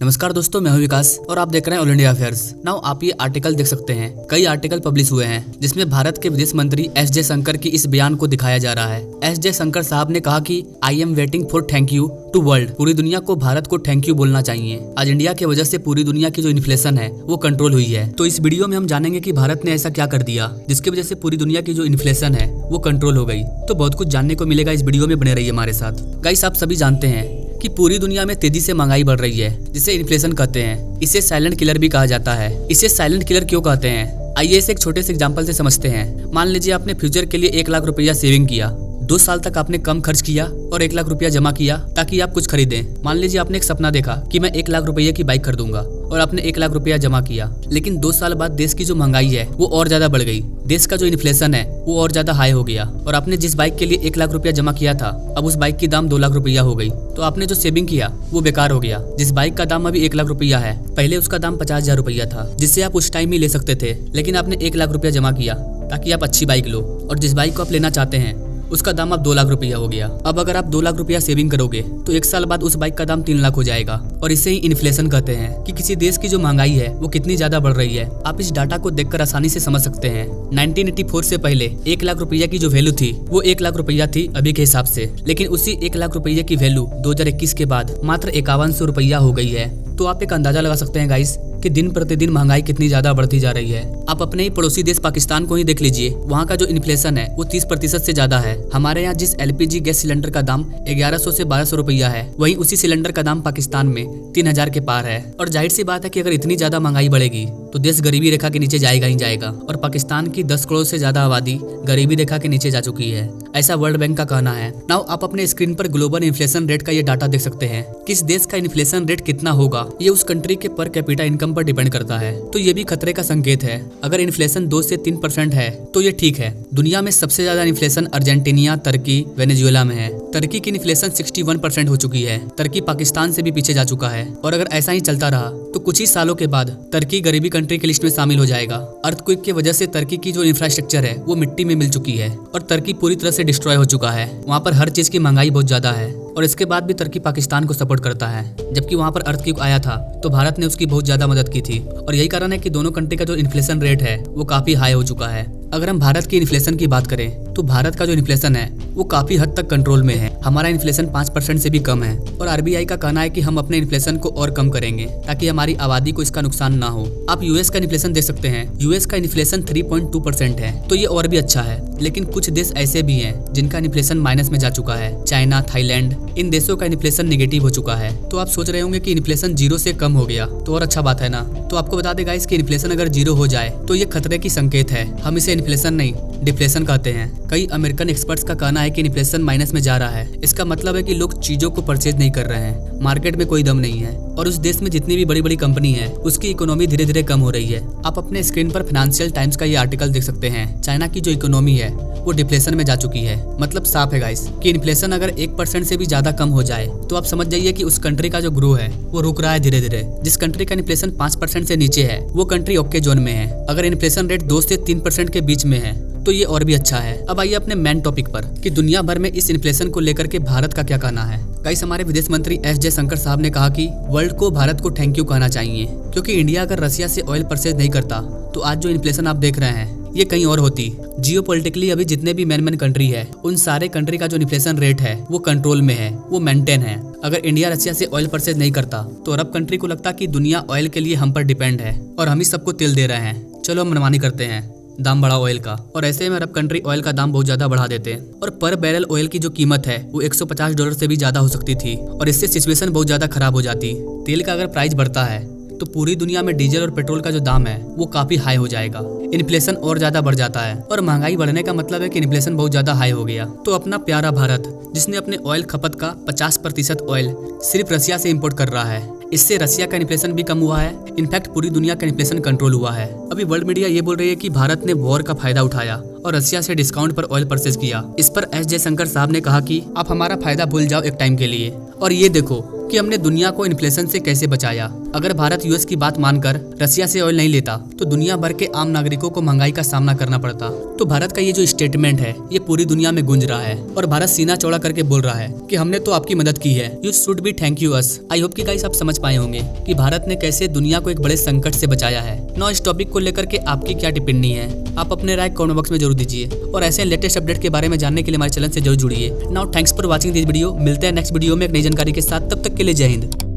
नमस्कार दोस्तों, मैं हूं विकास और आप देख रहे हैं ऑल इंडिया अफेयर्स। नाउ आप ये आर्टिकल देख सकते हैं। कई आर्टिकल पब्लिश हुए हैं जिसमें भारत के विदेश मंत्री एस जयशंकर की इस बयान को दिखाया जा रहा है। एस जयशंकर साहब ने कहा कि I am waiting for thank you to world. पूरी दुनिया को भारत को थैंक यू बोलना चाहिए। आज इंडिया की वजह से पूरी दुनिया की जो इन्फ्लेशन है वो कंट्रोल हुई है। तो इस वीडियो में हम जानेंगे कि भारत ने ऐसा क्या कर दिया जिसकी वजह से पूरी दुनिया की जो इन्फ्लेशन है वो कंट्रोल हो गई। तो बहुत कुछ जानने को मिलेगा, इस वीडियो में बने रहिए हमारे साथ। गाइस, आप सभी जानते हैं कि पूरी दुनिया में तेजी से महंगाई बढ़ रही है, जिसे इन्फ्लेशन कहते हैं। इसे साइलेंट किलर भी कहा जाता है। इसे साइलेंट किलर क्यों कहते हैं, आइए इसे एक छोटे से एग्जांपल से समझते हैं। मान लीजिए आपने फ्यूचर के लिए 1 लाख रुपया सेविंग किया। 2 साल तक आपने कम खर्च किया और 1 लाख रुपया जमा किया ताकि आप कुछ खरीदें। मान लीजिए आपने एक सपना देखा कि मैं 1 लाख रुपये की बाइक खरीदूंगा और आपने 1 लाख रुपया जमा किया। लेकिन 2 साल बाद देश की जो महंगाई है वो और ज्यादा बढ़ गई। देश का जो इन्फ्लेशन है वो और ज्यादा हाई हो गया और आपने जिस बाइक के लिए 1 लाख रुपया जमा किया था, अब उस बाइक की दाम 2 लाख रुपया हो गई। तो आपने जो सेविंग किया वो बेकार हो गया। जिस बाइक का दाम अभी 1 लाख रुपया है, पहले उसका दाम 50,000 रुपया था, जिससे आप उस टाइम ही ले सकते थे। लेकिन आपने 1 लाख रुपया जमा किया ताकि आप अच्छी बाइक लो, और जिस बाइक को आप लेना चाहते हैं उसका दाम अब 2 लाख रुपया हो गया। अब अगर आप 2 लाख रुपया सेविंग करोगे तो 1 साल बाद उस बाइक का दाम 3 लाख हो जाएगा। और इसे ही इन्फ्लेशन कहते हैं कि किसी देश की जो महंगाई है वो कितनी ज्यादा बढ़ रही है। आप इस डाटा को देखकर आसानी से समझ सकते हैं। 1984 से पहले 1 लाख रुपया की जो वैल्यू थी वो 1 लाख रुपया थी अभी के हिसाब से। लेकिन उसी 1 लाख रुपये की वैल्यू 2021 के बाद मात्र 5100 रुपया हो गई है। तो आप एक अंदाजा लगा सकते हैं गाइस कि दिन प्रतिदिन महंगाई कितनी ज्यादा बढ़ती जा रही है। आप अपने ही पड़ोसी देश पाकिस्तान को ही देख लीजिए, वहाँ का जो इन्फ्लेशन है वो 30% से ज्यादा है। हमारे यहाँ जिस LPG गैस सिलेंडर का दाम 1100 से 1200 रुपया है, वहीं उसी सिलेंडर का दाम पाकिस्तान में 3000 के पार है। और जाहिर सी बात है कि अगर इतनी ज्यादा महंगाई बढ़ेगी तो देश गरीबी रेखा के नीचे जाएगा ही जाएगा। और पाकिस्तान की 10 करोड़ से ज्यादा आबादी गरीबी रेखा के नीचे जा चुकी है, ऐसा वर्ल्ड बैंक का कहना है। नाउ आप अपने स्क्रीन पर ग्लोबल इन्फ्लेशन रेट का ये डाटा देख सकते हैं। किस देश का इन्फ्लेशन रेट कितना होगा ये उस कंट्री के पर कैपिटा इनकम पर डिपेंड करता है। तो ये भी खतरे का संकेत है। अगर इन्फ्लेशन 2 से 3% है तो ये ठीक है। दुनिया में सबसे ज्यादा इन्फ्लेशन अर्जेंटीना, तुर्की, वेनेजुएला में है। तुर्की की इन्फ्लेशन 61% हो चुकी है। तुर्की पाकिस्तान से भी पीछे जा चुका है। और अगर ऐसा ही चलता रहा तो कुछ ही सालों के बाद तुर्की गरीबी कंट्री की लिस्ट में शामिल हो जाएगा। अर्थक्वेक की वजह से तुर्की की जो इंफ्रास्ट्रक्चर है वो मिट्टी में मिल चुकी है और तुर्की पूरी तरह से डिस्ट्रॉय हो चुका है। वहाँ पर हर चीज की महंगाई बहुत ज्यादा है और इसके बाद भी तुर्की पाकिस्तान को सपोर्ट करता है। जबकि वहाँ पर अर्थक्वेक आया था तो भारत ने उसकी बहुत ज्यादा मदद की थी। और यही कारण है कि दोनों कंट्री का जो इन्फ्लेशन रेट है वो काफी हाई हो चुका है। अगर हम भारत की इन्फ्लेशन की बात करें तो भारत का जो इन्फ्लेशन है वो काफी हद तक कंट्रोल में है। हमारा इन्फ्लेशन 5% से भी कम है और RBI का कहना है कि हम अपने इन्फ्लेशन को और कम करेंगे ताकि हमारी आबादी को इसका नुकसान ना हो। आप यूएस का इन्फ्लेशन देख सकते हैं। यूएस का इन्फ्लेशन 3.2% है, तो ये और भी अच्छा है। लेकिन कुछ देश ऐसे भी हैं जिनका इन्फ्लेशन माइनस में जा चुका है। चाइना, थाईलैंड, इन देशों का इन्फ्लेशन नेगेटिव हो चुका है। तो आप सोच रहे होंगे कि इन्फ्लेशन 0 से कम हो गया तो और अच्छा बात है ना। तो आपको बता देगा इसकी इन्फ्लेशन अगर 0 हो जाए तो ये खतरे की संकेत है। हम इसे इन्फ्लेशन नहीं डिफ्लेशन कहते हैं। कई अमेरिकन एक्सपर्ट्स का कहना है कि इन्फ्लेशन माइनस में जा रहा है। इसका मतलब है कि लोग चीजों को परचेज नहीं कर रहे हैं, मार्केट में कोई दम नहीं है और उस देश में जितनी भी बड़ी बड़ी कंपनी है उसकी इकोनॉमी धीरे धीरे कम हो रही है। आप अपने स्क्रीन पर फाइनेंशियल टाइम्स का ये आर्टिकल देख सकते हैं। चाइना की जो इकोनॉमी है वो डिफ्लेशन में जा चुकी है। मतलब साफ है गाइस कि इन्फ्लेशन अगर 1% से भी ज्यादा कम हो जाए तो आप समझ जाइए कि उस कंट्री का जो ग्रो है वो रुक रहा है धीरे धीरे। जिस कंट्री का इन्फ्लेशन 5% से नीचे है वो कंट्री ओके जोन में है। अगर इन्फ्लेशन रेट 2 से 3% के बीच में है तो ये और भी अच्छा है। अब आइए अपने मेन टॉपिक पर कि दुनिया भर में इस इन्फ्लेशन को लेकर के भारत का क्या कहना है। गाइस, हमारे विदेश मंत्री एस जयशंकर साहब ने कहा कि वर्ल्ड को भारत को थैंक यू कहना चाहिए, क्योंकि इंडिया अगर रसिया से ऑयल परचेज नहीं करता तो आज जो इन्फ्लेशन आप देख रहे हैं ये कहीं और होती। जियोपॉलिटिकली अभी जितने भी मेन कंट्री है उन सारे कंट्री का जो इन्फ्लेशन रेट है वो कंट्रोल में है, वो मेंटेन है। अगर इंडिया रसिया से ऑयल परचेज नहीं करता तो अरब कंट्री को लगता कि दुनिया ऑयल के लिए हम पर डिपेंड है और हम ही सबको तेल दे रहे हैं। चलो हम मनमानी करते हैं, दाम बढ़ा ऑयल का, और ऐसे में अरब कंट्री ऑयल का दाम बहुत ज्यादा बढ़ा देते हैं और पर बैरल ऑयल की जो कीमत है वो $150 से भी ज्यादा हो सकती थी और इससे सिचुएशन बहुत ज्यादा खराब हो जाती। तेल का अगर प्राइस बढ़ता है तो पूरी दुनिया में डीजल और पेट्रोल का जो दाम है वो काफी हाई हो जाएगा। इन्फ्लेशन और ज्यादा बढ़ जाता है और महंगाई बढ़ने का मतलब है कि इन्फ्लेशन बहुत ज्यादा हाई हो गया। तो अपना प्यारा भारत, जिसने अपने ऑयल खपत का 50% ऑयल सिर्फ रसिया से इम्पोर्ट कर रहा है, इससे रसिया का इन्फ्लेशन भी कम हुआ है। इनफैक्ट पूरी दुनिया का इन्फ्लेशन कंट्रोल हुआ है। अभी वर्ल्ड मीडिया ये बोल रही है कि भारत ने वॉर का फायदा उठाया और रसिया से डिस्काउंट पर ऑयल परचेज किया। इस पर एस जयशंकर साहब ने कहा कि आप हमारा फायदा भूल जाओ एक टाइम के लिए, और ये देखो कि हमने दुनिया को इन्फ्लेशन से कैसे बचाया। अगर भारत यूएस की बात मानकर रसिया से ऑयल नहीं लेता तो दुनिया भर के आम नागरिकों को महंगाई का सामना करना पड़ता। तो भारत का ये जो स्टेटमेंट है ये पूरी दुनिया में गूंज रहा है और भारत सीना चौड़ा करके बोल रहा है कि हमने तो आपकी मदद की है, you should be thank you us. I hope कि गाइस आप समझ पाए होंगे कि भारत ने कैसे दुनिया को एक बड़े संकट से बचाया है। नाउ इस टॉपिक को लेकर के आपकी क्या टिप्पणी है, आप अपने राय कमेंट बॉक्स में जरूर दीजिए और ऐसे लेटेस्ट अपडेट के बारे में जानने के लिए हमारे चैनल से जरूर जुड़िए। Now thanks for watching this video. मिलते हैं नेक्स्ट वीडियो में एक नई जानकारी के साथ, तब तक के लिए जय हिंद।